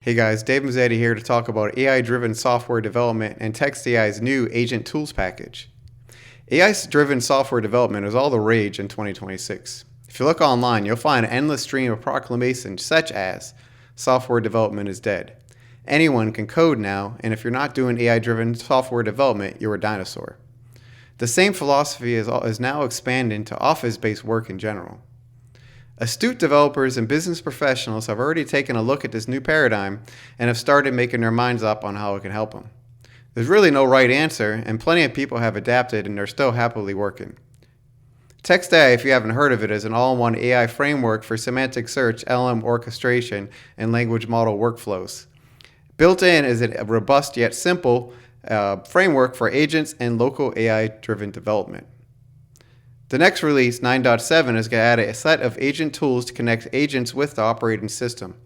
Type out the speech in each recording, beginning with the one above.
Hey guys, Dave Mazzetti here to talk about AI-driven software development and TxtAI's new Agent Tools package. AI-driven software development is all the rage in 2026. If you look online, you'll find an endless stream of proclamations such as, software development is dead. Anyone can code now, and if you're not doing AI-driven software development, you're a dinosaur. The same philosophy is now expanding to office-based work in general. Astute developers and business professionals have already taken a look at this new paradigm and have started making their minds up on how it can help them. There's really no right answer, and plenty of people have adapted and are still happily working. TxtAI, if you haven't heard of it, is an all-in-one AI framework for semantic search, LLM orchestration, and language model workflows. Built in is a robust yet simple framework for agents and local AI-driven development. The next release, 9.7, is going to add a set of agent tools to connect agents with the operating system.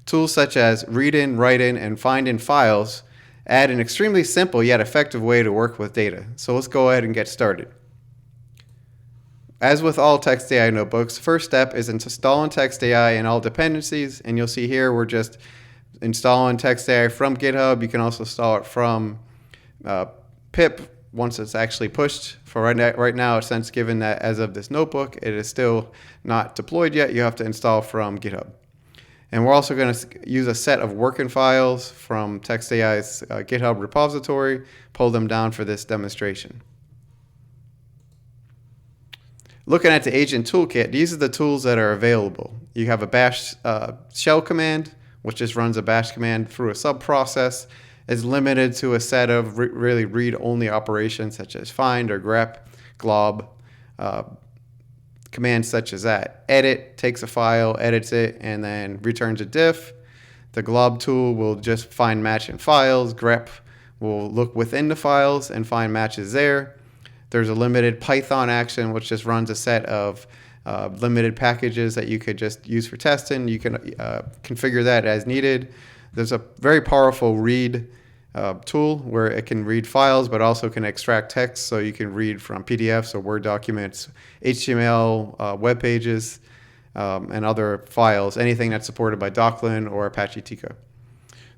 Tools such as read in, write in, and find in files add an extremely simple yet effective way to work with data. So let's go ahead and get started. As with all TxtAI notebooks, first step is installing TxtAI and all dependencies, and you'll see here we're just installing TxtAI from GitHub. You can also install it from pip once it's actually pushed. For right now, since given that as of this notebook, it is still not deployed yet, you have to install from GitHub. And we're also going to use a set of working files from TxtAI's GitHub repository, pull them down for this demonstration. Looking at the agent toolkit, these are the tools that are available. You have a bash shell command, which just runs a bash command through a sub-process. Is limited to a set of really read-only operations such as find or grep, glob, commands such as that. Edit takes a file, edits it, and then returns a diff. The glob tool will just find match in files. Grep will look within the files and find matches there. There's a limited Python action, which just runs a set of limited packages that you could just use for testing. You can configure that as needed. There's a very powerful read tool where it can read files but also can extract text, so you can read from PDFs or Word documents, HTML, web pages, and other files, anything that's supported by Docklin or Apache Tika.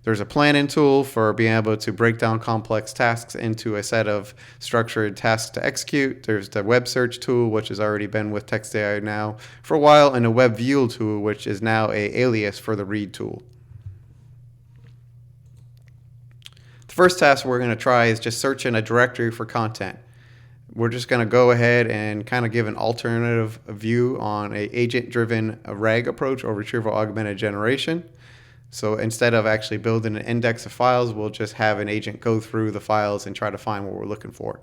There's a planning tool for being able to break down complex tasks into a set of structured tasks to execute. There's the web search tool, which has already been with TxtAI now for a while, and a web view tool, which is now an alias for the read tool. The first task we're going to try is just searching a directory for content. We're just going to go ahead and kind of give an alternative view on an agent-driven RAG approach, or retrieval augmented generation. So instead of actually building an index of files, we'll just have an agent go through the files and try to find what we're looking for.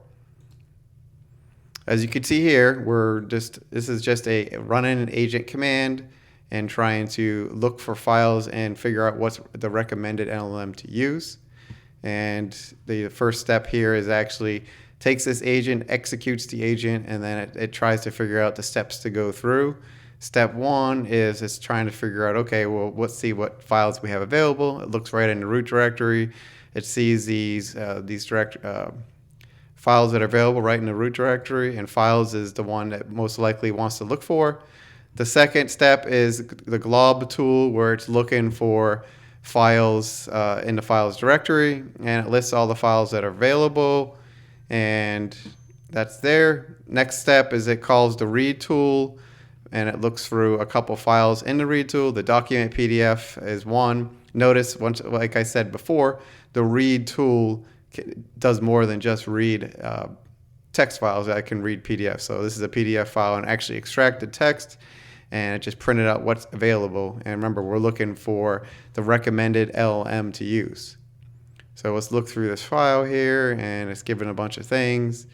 As you can see here, this is just a running an agent command and trying to look for files and figure out what's the recommended LLM to use. And the first step here is actually takes this agent, executes the agent, and then it tries to figure out the steps to go through. Step one is it's trying to figure out, okay, well, let's see what files we have available. It looks right in the root directory. It sees these files that are available right in the root directory, and files is the one that most likely wants to look for. The second step is the glob tool, where it's looking for files in the files directory, and it lists all the files that are available, and that's there. Next step is it calls the read tool, and it looks through a couple files in the read tool. The document PDF is one. Notice, once, like I said before, the read tool does more than just read text files. I can read PDF. So this is a PDF file and actually extracted text, and it just printed out what's available. And remember, we're looking for the recommended LLM to use. So let's look through this file here, and it's given a bunch of things.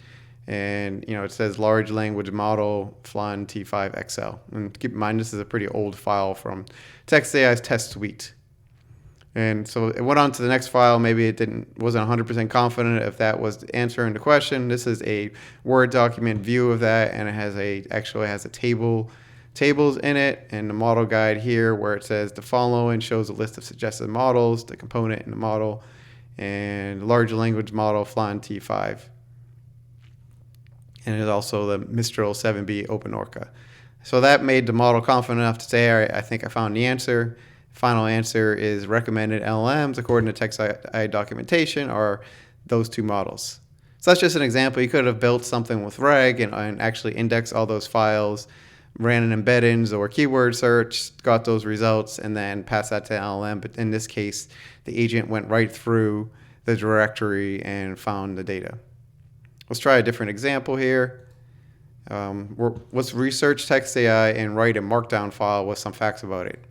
And it says large language model FLAN T5 XL. And keep in mind, this is a pretty old file from TxtAI's test suite. And so it went on to the next file. Maybe it wasn't 100% confident if that was answering the question. This is a Word document view of that, and it actually has a tables in it, and the model guide here where it says the following shows a list of suggested models, the component in the model, and large language model FLAN T5. And there's also the Mistral 7B OpenOrca. So that made the model confident enough to say, all right, I think I found the answer. Final answer is recommended LLMs according to TxtAI documentation are those two models. So that's just an example. You could have built something with RAG and actually index all those files, ran an embeddings or keyword search, got those results, and then passed that to LLM. But in this case, the agent went right through the directory and found the data. Let's try a different example here. Let's research TxtAI and write a markdown file with some facts about it.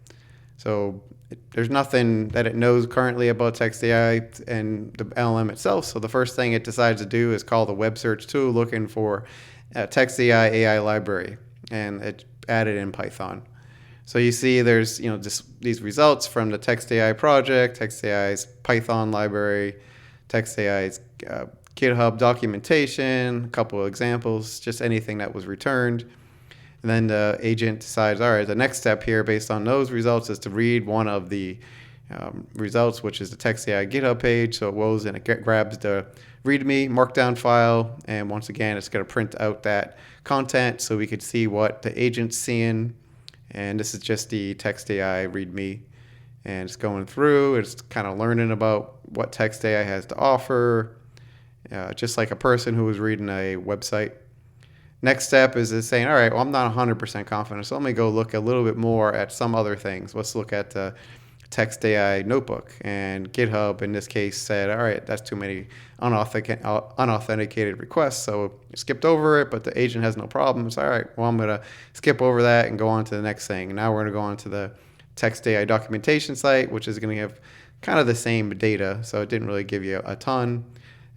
So there's nothing that it knows currently about TxtAI and the LLM itself. So the first thing it decides to do is call the web search tool looking for TxtAI AI library, and it added in Python. So you see there's just these results from the TxtAI project, TxtAI's Python library, TxtAI's GitHub documentation, a couple of examples, just anything that was returned. And then the agent decides, all right, the next step here based on those results is to read one of the results, which is the TxtAI GitHub page. So it goes and it grabs the README markdown file. And once again, it's going to print out that content so we could see what the agent's seeing. And this is just the TxtAI README. And it's going through, it's kind of learning about what TxtAI has to offer, just like a person who was reading a website. Next step is saying, all right, well, I'm not 100% confident, so let me go look a little bit more at some other things. Let's look at the TxtAI notebook. And GitHub, in this case, said, all right, that's too many unauthenticated requests, so it skipped over it, but the agent has no problem. It's all right, well, I'm going to skip over that and go on to the next thing. Now we're going to go on to the TxtAI documentation site, which is going to have kind of the same data, so it didn't really give you a ton.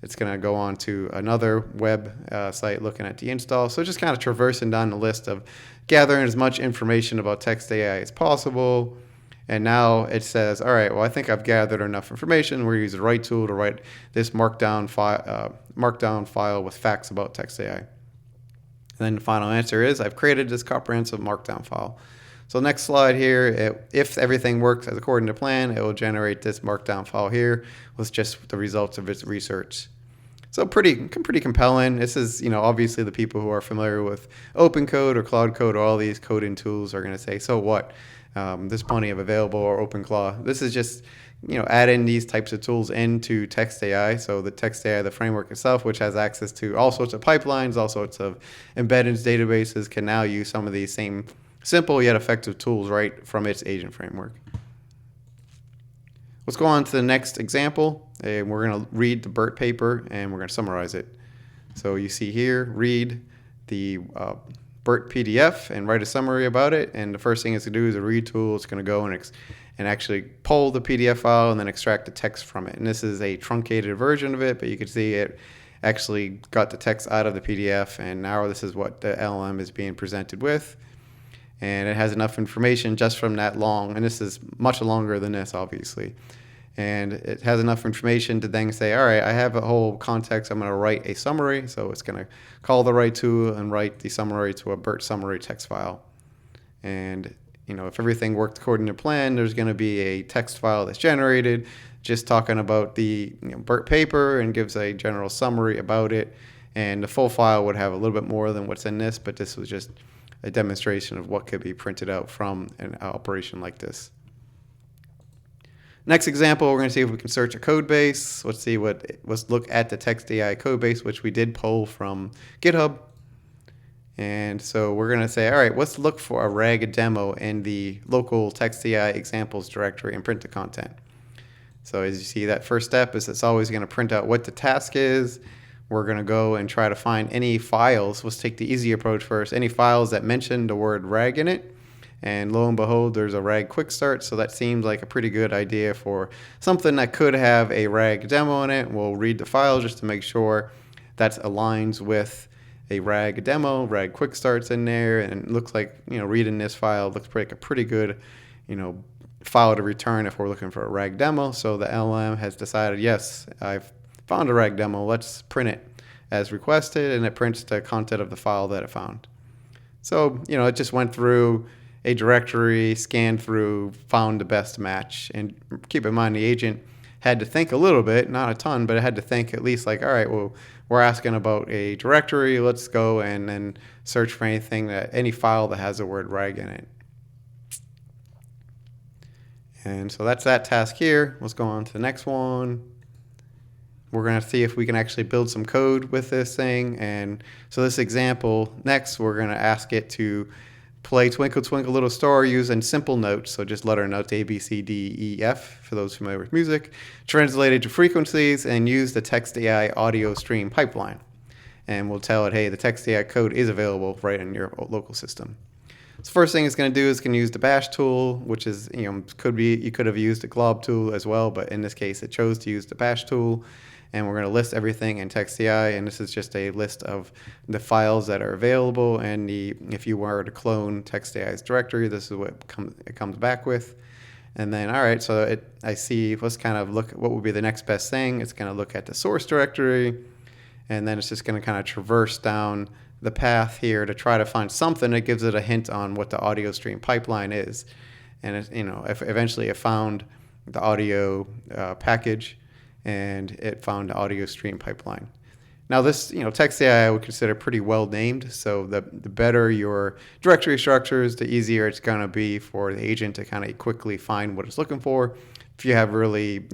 It's going to go on to another web site looking at the install. So just kind of traversing down the list of gathering as much information about TxtAI as possible. And now it says, all right, well, I think I've gathered enough information. We're going to use the right tool to write this markdown file with facts about TxtAI. And then the final answer is I've created this comprehensive markdown file. So next slide here, if everything works as according to plan, it will generate this markdown file here with just the results of its research. So pretty compelling. This is, obviously the people who are familiar with open code or cloud code or all these coding tools are going to say, so what? There's plenty of available or OpenClaw. This is just, adding these types of tools into TxtAI. So the TxtAI, the framework itself, which has access to all sorts of pipelines, all sorts of embeddings databases, can now use some of these same simple yet effective tools right from its agent framework. Let's go on to the next example, and we're going to read the BERT paper and we're going to summarize it. So you see here, read the BERT PDF and write a summary about it. And the first thing it's going to do is a read tool. It's going to go and actually pull the PDF file and then extract the text from it. And this is a truncated version of it, but you can see it actually got the text out of the PDF, and now this is what the LLM is being presented with. And it has enough information just from that long, and this is much longer than this, obviously. And it has enough information to then say, all right, I have a whole context. I'm going to write a summary. So it's going to call the right tool and write the summary to a BERT summary text file. And, if everything worked according to plan, there's going to be a text file that's generated just talking about the BERT paper and gives a general summary about it. And the full file would have a little bit more than what's in this, but this was just a demonstration of what could be printed out from an operation like this. Next example, we're going to see if we can search a code base. Let's look at the TxtAI code base, which we did pull from GitHub. And so we're going to say, all right, let's look for a RAG demo in the local TxtAI examples directory and print the content. So as you see, that first step is it's always going to print out what the task is. We're going to go and try to find any files. Let's take the easy approach first. Any files that mention the word RAG in it. And lo and behold, there's a RAG quick start. So that seems like a pretty good idea for something that could have a RAG demo in it. We'll read the file just to make sure that aligns with a RAG demo. RAG quick start's in there, and it looks like, reading this file looks like a pretty good, file to return if we're looking for a RAG demo. So the LLM has decided, yes, I've found a RAG demo. Let's print it as requested, and it prints the content of the file that it found. So, it just went through a directory, scanned through, found the best match. And keep in mind, the agent had to think a little bit, not a ton, but it had to think at least like, all right, well, we're asking about a directory. Let's go and then search for any file that has the word RAG in it. And so that's that task here. Let's go on to the next one. We're going to see if we can actually build some code with this thing. And so this example, next, we're going to ask it to play Twinkle Twinkle Little Star using simple notes. So just letter notes A, B, C, D, E, F, for those familiar with music, translated to frequencies, and use the TxtAI audio stream pipeline. And we'll tell it, hey, the TxtAI code is available right in your local system. So first thing it's going to do is use the bash tool, which is, you could have used the glob tool as well, but in this case it chose to use the bash tool. And we're going to list everything in TxtAI, and this is just a list of the files that are available. And if you were to clone TxtAI's directory, this is what it comes back with. And then, all right, so I see, let's kind of look at what would be the next best thing. It's going to look at the source directory, and then it's just going to kind of traverse down the path here to try to find something that gives it a hint on what the audio stream pipeline is. And if eventually it found the audio package, and it found the audio stream pipeline. Now this, TxtAI I would consider pretty well named, so the better your directory structures, the easier it's going to be for the agent to kind of quickly find what it's looking for. If you have really,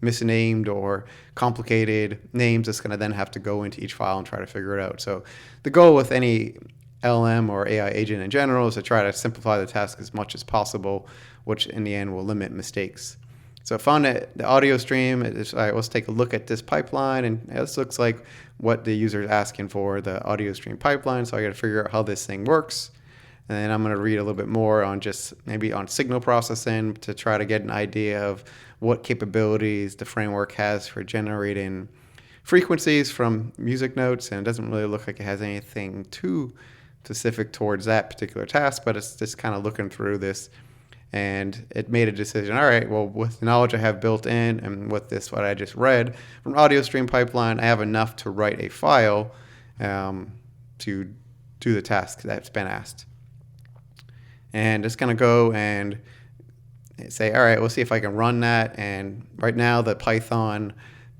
misnamed or complicated names, it's going to then have to go into each file and try to figure it out. So the goal with any LM or AI agent in general is to try to simplify the task as much as possible, which in the end will limit mistakes. So I found that the audio stream, all right, let's take a look at this pipeline, and this looks like what the user is asking for, the audio stream pipeline. So I got to figure out how this thing works. And then I'm going to read a little bit more on just maybe on signal processing to try to get an idea of what capabilities the framework has for generating frequencies from music notes. And it doesn't really look like it has anything too specific towards that particular task, but it's just kind of looking through this. And it made a decision, all right, well, with the knowledge I have built in and with what I just read from audio stream pipeline, I have enough to write a file to do the task that's been asked. And it's going to go and say, all right, we'll see if I can run that. And right now the Python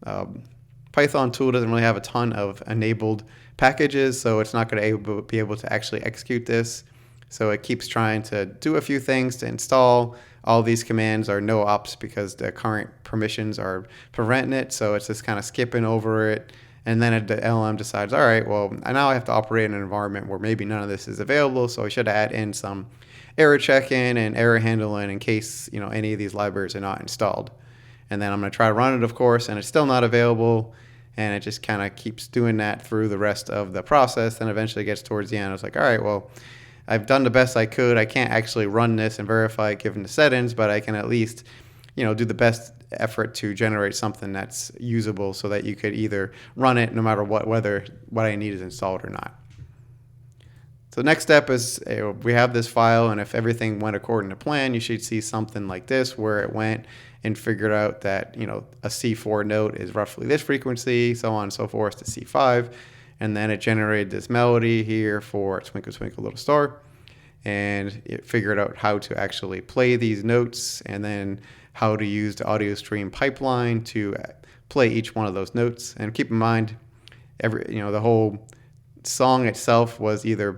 tool doesn't really have a ton of enabled packages, so it's not going to be able to actually execute this. So it keeps trying to do a few things to install. All these commands are no ops because the current permissions are preventing it. So it's just kind of skipping over it. And then the LM decides, all right, well, now I have to operate in an environment where maybe none of this is available. So I should add in some error checking and error handling in case, any of these libraries are not installed. And then I'm going to try to run it, of course, and it's still not available. And it just kind of keeps doing that through the rest of the process. And eventually gets towards the end. I was like, all right, well, I've done the best I could. I can't actually run this and verify it given the settings, but I can at least, do the best effort to generate something that's usable so that you could either run it no matter whether what I need is installed or not. So the next step is we have this file, and if everything went according to plan, you should see something like this where it went and figured out that, a C4 note is roughly this frequency, so on and so forth to C5. And then it generated this melody here for Twinkle Twinkle Little Star. And it figured out how to actually play these notes and then how to use the audio stream pipeline to play each one of those notes. And keep in mind, the whole song itself was either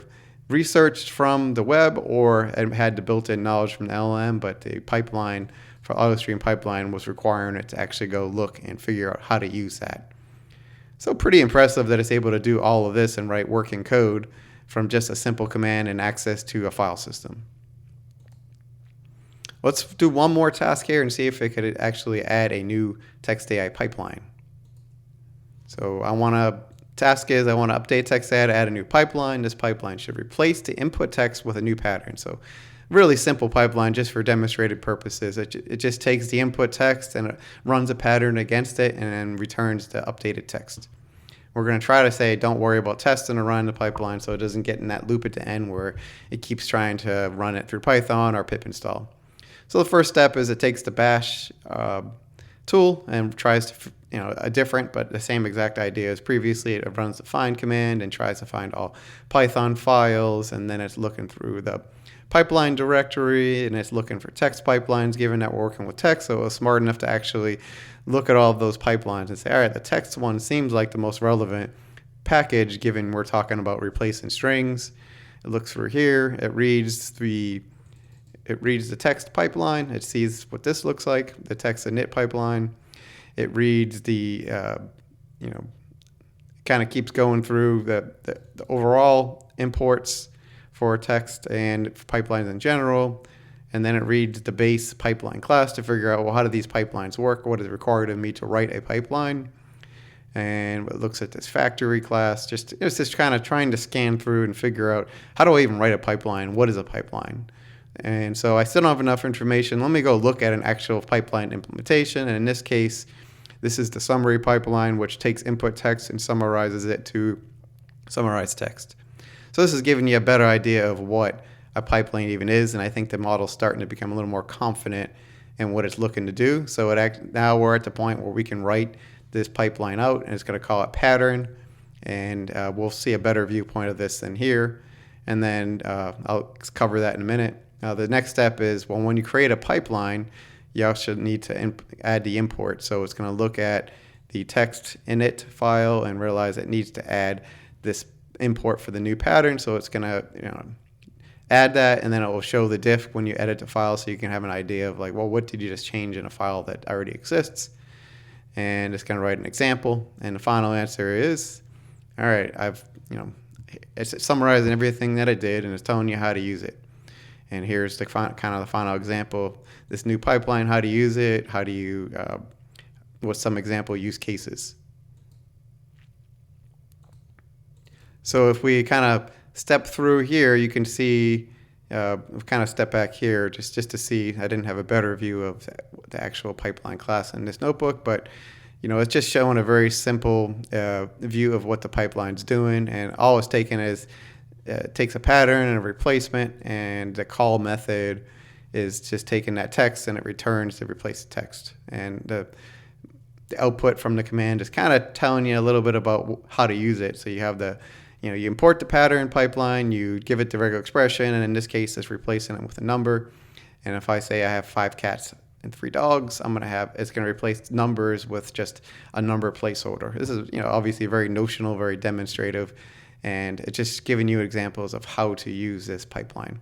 researched from the web or it had the built-in knowledge from the LM, but the pipeline for audio stream pipeline was requiring it to actually go look and figure out how to use that. So pretty impressive that it's able to do all of this and write working code from just a simple command and access to a file system. Let's do one more task here and see if it could actually add a new TxtAI pipeline. So I want to update TxtAI to add a new pipeline. This pipeline should replace the input text with a new pattern. So really simple pipeline just for demonstrated purposes. It just takes the input text and it runs a pattern against it and then returns the updated text. We're going to try to say don't worry about testing or running the pipeline so it doesn't get in that loop at the end where it keeps trying to run it through Python or pip install. So the first step is it takes the bash tool and tries to, a different but the same exact idea as previously. It runs the find command and tries to find all Python files, and then it's looking through the pipeline directory and it's looking for text pipelines given that we're working with text. So it was smart enough to actually look at all of those pipelines and say, all right, the text one seems like the most relevant package given we're talking about replacing strings. It looks through here, it reads the it reads the text pipeline. It sees what this looks like, the text init pipeline. It reads the, kind of keeps going through the overall imports for text and pipelines in general. And then it reads the base pipeline class to figure out, well, how do these pipelines work? What is required of me to write a pipeline? And it looks at this factory class. It's just kind of trying to scan through and figure out, how do I even write a pipeline? What is a pipeline? And so I still don't have enough information. Let me go look at an actual pipeline implementation. And in this case, this is the summary pipeline, which takes input text and summarizes it to summarized text. So this is giving you a better idea of what a pipeline even is, and I think the model's starting to become a little more confident in what it's looking to do. So now we're at the point where we can write this pipeline out, and it's going to call it pattern, and we'll see a better viewpoint of this than here. And then I'll cover that in a minute. The next step is, well, when you create a pipeline, you also need to add the import. So it's going to look at the text init file and realize it needs to add this import for the new pattern. So it's going to add that, and then it will show the diff when you edit the file, so you can have an idea of like, well, what did you just change in a file that already exists? And it's going to write an example, and the final answer is, all right, it's summarizing everything that I did, and it's telling you how to use it. And here's the kind of the final example. This new pipeline, how to use it, how do you, what's some example use cases. So if we kind of step through here, you can see, kind of step back here just to see. I didn't have a better view of the actual pipeline class in this notebook, but it's just showing a very simple view of what the pipeline's doing, and all it's taking is it takes a pattern and a replacement, and the call method is just taking that text and it returns to replace the text. And the output from the command is kind of telling you a little bit about how to use it. So you have you import the pattern pipeline, you give it the regular expression, and in this case, it's replacing it with a number. And if I say I have 5 cats and 3 dogs, it's going to replace numbers with just a number placeholder. This is, obviously very notional, very demonstrative, and it's just giving you examples of how to use this pipeline.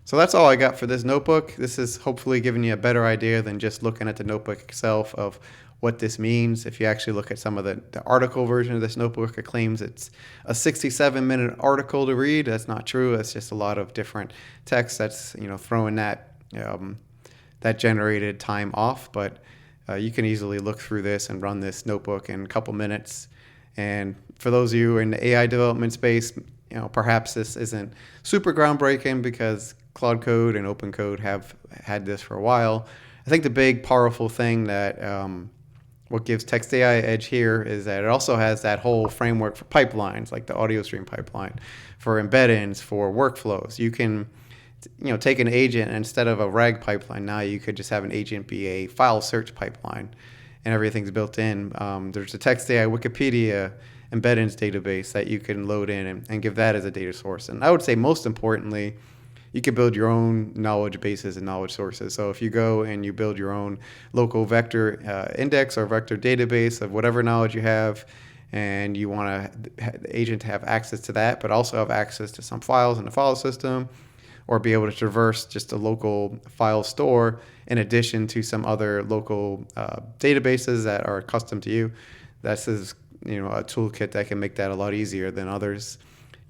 So that's all I got for this notebook. This is hopefully giving you a better idea than just looking at the notebook itself of what this means. If you actually look at some of the article version of this notebook, it claims it's a 67-minute article to read. That's not true. It's just a lot of different text that's throwing that generated time off. But you can easily look through this and run this notebook in a couple minutes. And for those of you in the AI development space, perhaps this isn't super groundbreaking because Cloud Code and Open Code have had this for a while. I think the big powerful thing that what gives TxtAI edge here is that it also has that whole framework for pipelines, like the audio stream pipeline, for embeddings, for workflows. You can take an agent, and instead of a RAG pipeline, now you could just have an agent be a file search pipeline, and everything's built in. There's a TxtAI Wikipedia embeddings database that you can load in and give that as a data source. And I would say most importantly, you can build your own knowledge bases and knowledge sources. So if you go and you build your own local vector index or vector database of whatever knowledge you have, and you want the agent to have access to that, but also have access to some files in the file system, or be able to traverse just a local file store in addition to some other local databases that are custom to you, this is a toolkit that can make that a lot easier than others.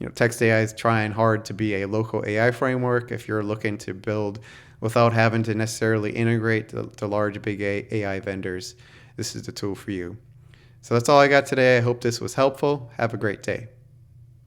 TxtAI is trying hard to be a local AI framework. If you're looking to build without having to necessarily integrate to large, big AI vendors, this is the tool for you. So that's all I got today. I hope this was helpful. Have a great day.